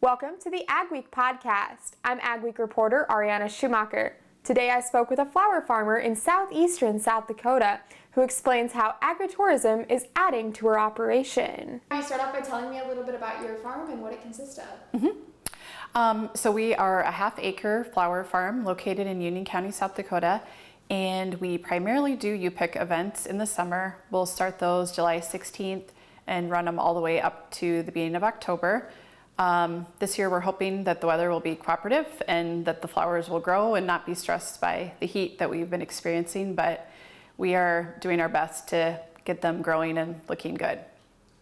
Welcome to the Agweek podcast. I'm Agweek reporter Ariana Schumacher. Today I spoke with a flower farmer in southeastern South Dakota who explains how agritourism is adding to her operation. Can you start off by telling me a little bit about your farm and what it consists of? So we are a half-acre flower farm located in Union County, South Dakota, and we primarily do U-Pick events in the summer. We'll start those July 16th and run them all the way up to the beginning of October. This year we're hoping that the weather will be cooperative and that the flowers will grow and not be stressed by the heat that we've been experiencing, but we are doing our best to get them growing and looking good.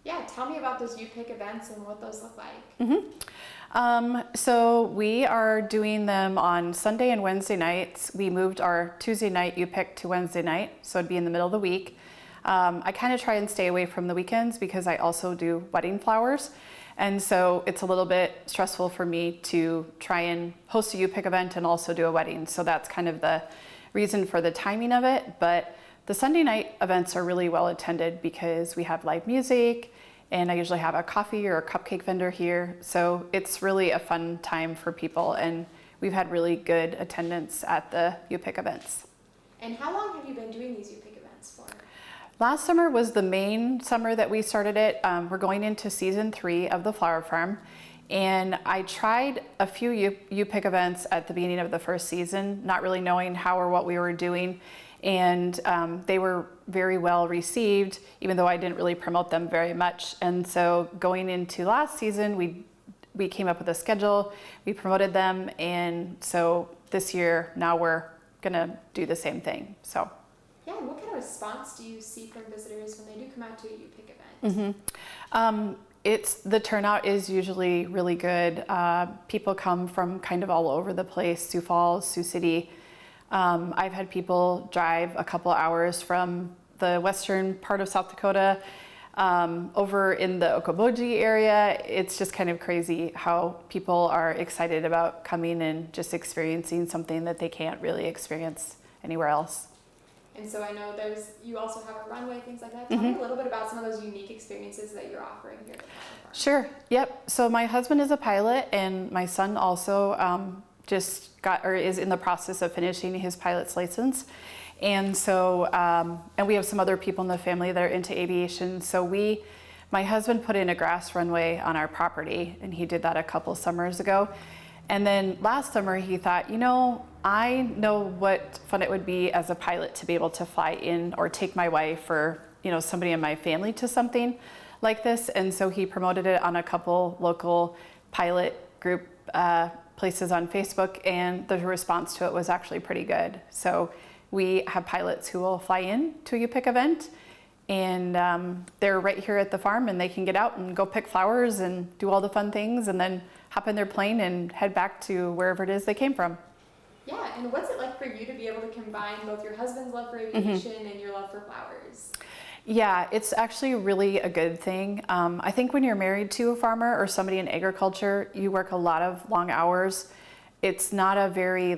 Yeah, tell me about those U-Pick events and what those look like. So we are doing them on Sunday and Wednesday nights. We moved our Tuesday night U-Pick to Wednesday night, so it'd be in the middle of the week. I kind of try and stay away from the weekends because I also do wedding flowers. And so it's a little bit stressful for me to try and host a U-Pick event and also do a wedding. So that's kind of the reason for the timing of it. But the Sunday night events are really well attended because we have live music and I usually have a coffee or a cupcake vendor here. So it's really a fun time for people and we've had really good attendance at the U-Pick events. And how long have you been doing these U-Pick events for? Last summer was the main summer that we started it. We're going into season 3 of the flower farm. And I tried a few U-Pick events at the beginning of the first season, not really knowing how or what we were doing. And they were very well received, even though I didn't really promote them very much. And so going into last season, we came up with a schedule, we promoted them. And so this year, now we're gonna do the same thing, so. Yeah, and what kind of response do you see from visitors when they do come out to a U-Pick event? The turnout is usually really good. People come from kind of all over the place, Sioux Falls, Sioux City. I've had people drive a couple hours from the western part of South Dakota over in the Okoboji area. It's just kind of crazy how people are excited about coming and just experiencing something that they can't really experience anywhere else. And so I know you also have a runway, things like that. Tell me a little bit about some of those unique experiences that you're offering here at the flower farm. Sure, yep. So my husband is a pilot and my son also is in the process of finishing his pilot's license. And so, and we have some other people in the family that are into aviation. So my husband put in a grass runway on our property and he did that a couple summers ago. And then last summer he thought, I know what fun it would be as a pilot to be able to fly in or take my wife or, somebody in my family to something like this. And so he promoted it on a couple local pilot group places on Facebook, and the response to it was actually pretty good. So we have pilots who will fly in to a U-Pick event, and they're right here at the farm, and they can get out and go pick flowers and do all the fun things, and then hop in their plane and head back to wherever it is they came from. Yeah, and what's it like for you to be able to combine both your husband's love for aviation and your love for flowers? Yeah, it's actually really a good thing. I think when you're married to a farmer or somebody in agriculture, you work a lot of long hours. It's not a very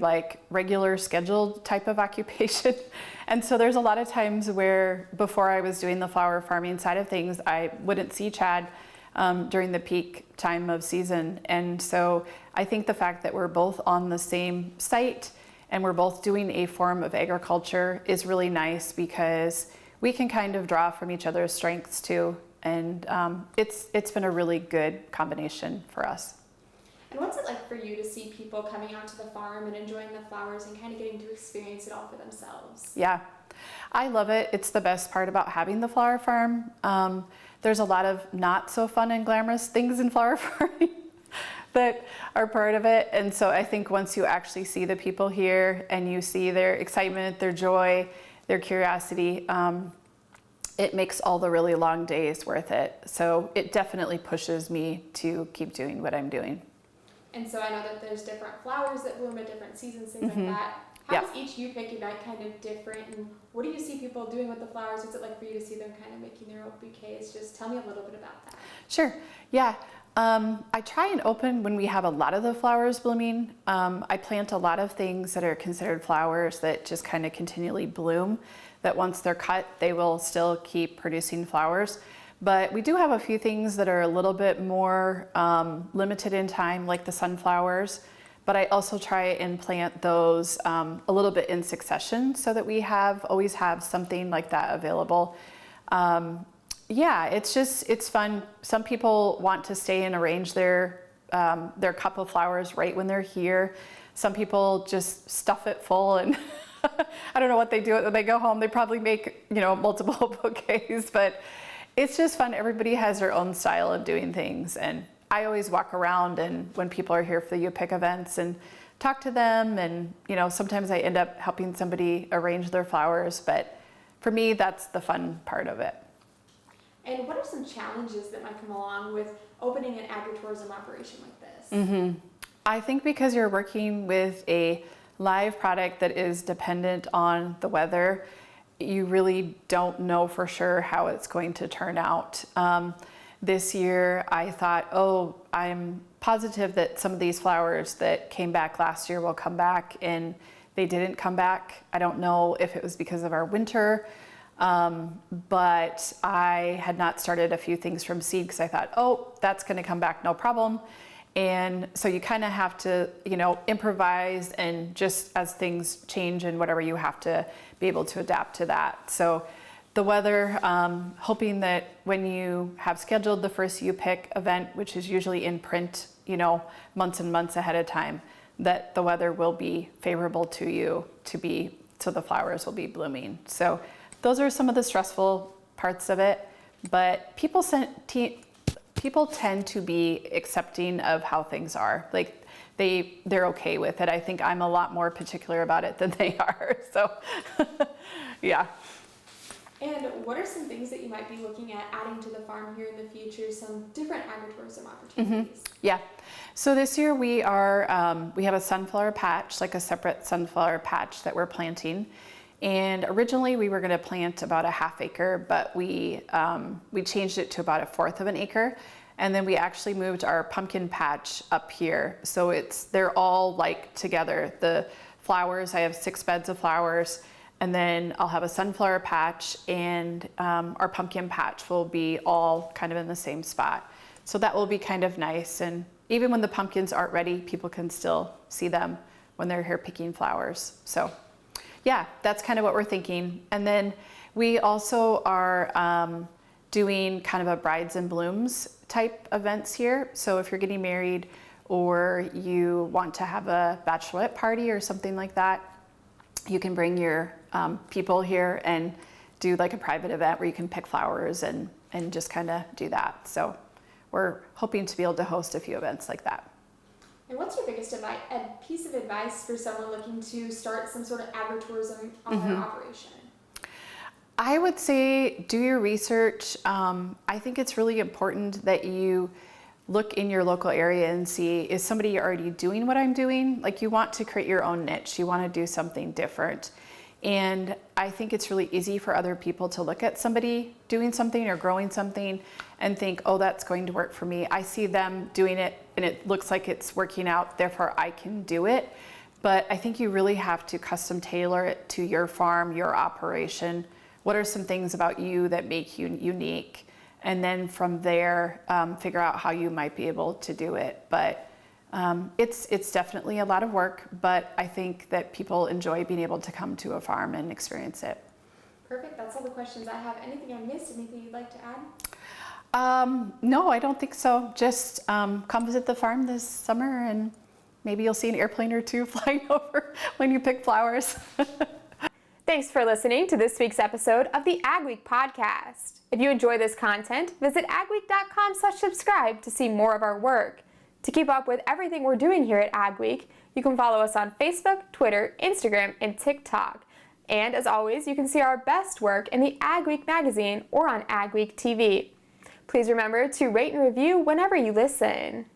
regular scheduled type of occupation. And so there's a lot of times where before I was doing the flower farming side of things, I wouldn't see Chad during the peak time of season. And so I think the fact that we're both on the same site and we're both doing a form of agriculture is really nice because we can kind of draw from each other's strengths too. And it's been a really good combination for us. And what's it like for you to see people coming out to the farm and enjoying the flowers and kind of getting to experience it all for themselves? Yeah, I love it. It's the best part about having the flower farm. There's a lot of not so fun and glamorous things in flower farming that are part of it. And so I think once you actually see the people here and you see their excitement, their joy, their curiosity, it makes all the really long days worth it. So it definitely pushes me to keep doing what I'm doing. And so I know that there's different flowers that bloom at different seasons, things like that. How is each U-Pick event kind of different, and what do you see people doing with the flowers? What's it like for you to see them kind of making their own bouquets? Just tell me a little bit about that. Sure, yeah. I try and open when we have a lot of the flowers blooming. I plant a lot of things that are considered flowers that just kind of continually bloom, that once they're cut, they will still keep producing flowers. But we do have a few things that are a little bit more limited in time, like the sunflowers. But I also try and plant those a little bit in succession so that we always have something like that available. Yeah, it's fun. Some people want to stay and arrange their cup of flowers right when they're here. Some people just stuff it full, and I don't know what they do when they go home. They probably make, multiple bouquets, but it's just fun. Everybody has their own style of doing things, and I always walk around, and when people are here for the UPIC events, and talk to them, and sometimes I end up helping somebody arrange their flowers, but for me, that's the fun part of it. And what are some challenges that might come along with opening an agritourism operation like this? Mm-hmm. I think because you're working with a live product that is dependent on the weather, you really don't know for sure how it's going to turn out. This year I thought, I'm positive that some of these flowers that came back last year will come back, and they didn't come back. I don't know if it was because of our winter, but I had not started a few things from seed because I thought, that's going to come back, no problem. And so you kind of have to, improvise, and just as things change and whatever, you have to be able to adapt to that. So the weather, hoping that when you have scheduled the first UPIC event, which is usually in print, months and months ahead of time, that the weather will be favorable to you so the flowers will be blooming. So those are some of the stressful parts of it, but people tend to be accepting of how things are. Like they're okay with it. I think I'm a lot more particular about it than they are. So yeah. And what are some things that you might be looking at adding to the farm here in the future, some different agritourism opportunities? Mm-hmm. Yeah. So this year we have a sunflower patch, like a separate sunflower patch that we're planting. And originally we were going to plant about a half acre, but we changed it to about a fourth of an acre. And then we actually moved our pumpkin patch up here. So they're all like together. The flowers, I have 6 beds of flowers, and then I'll have a sunflower patch, and our pumpkin patch will be all kind of in the same spot. So that will be kind of nice. And even when the pumpkins aren't ready, people can still see them when they're here picking flowers. So yeah, that's kind of what we're thinking. And then we also are doing kind of a brides and blooms type events here. So if you're getting married, or you want to have a bachelorette party or something like that, you can bring your people here and do like a private event where you can pick flowers and just kind of do that. So we're hoping to be able to host a few events like that. And what's your biggest piece of advice for someone looking to start some sort of agritourism on their operation? I would say do your research. I think it's really important that you look in your local area and see, is somebody already doing what I'm doing? Like, you want to create your own niche. You want to do something different. And I think it's really easy for other people to look at somebody doing something or growing something and think, that's going to work for me. I see them doing it and it looks like it's working out, therefore I can do it. But I think you really have to custom tailor it to your farm, your operation. What are some things about you that make you unique? And then from there, figure out how you might be able to do it. But it's definitely a lot of work, but I think that people enjoy being able to come to a farm and experience it. Perfect. That's all the questions I have. Anything I missed? Anything you'd like to add? No, I don't think so. Just come visit the farm this summer, and maybe you'll see an airplane or two flying over when you pick flowers. Thanks for listening to this week's episode of the Agweek podcast. If you enjoy this content, visit agweek.com/subscribe to see more of our work. To keep up with everything we're doing here at Agweek, you can follow us on Facebook, Twitter, Instagram, and TikTok. And as always, you can see our best work in the Agweek magazine or on Agweek TV. Please remember to rate and review whenever you listen.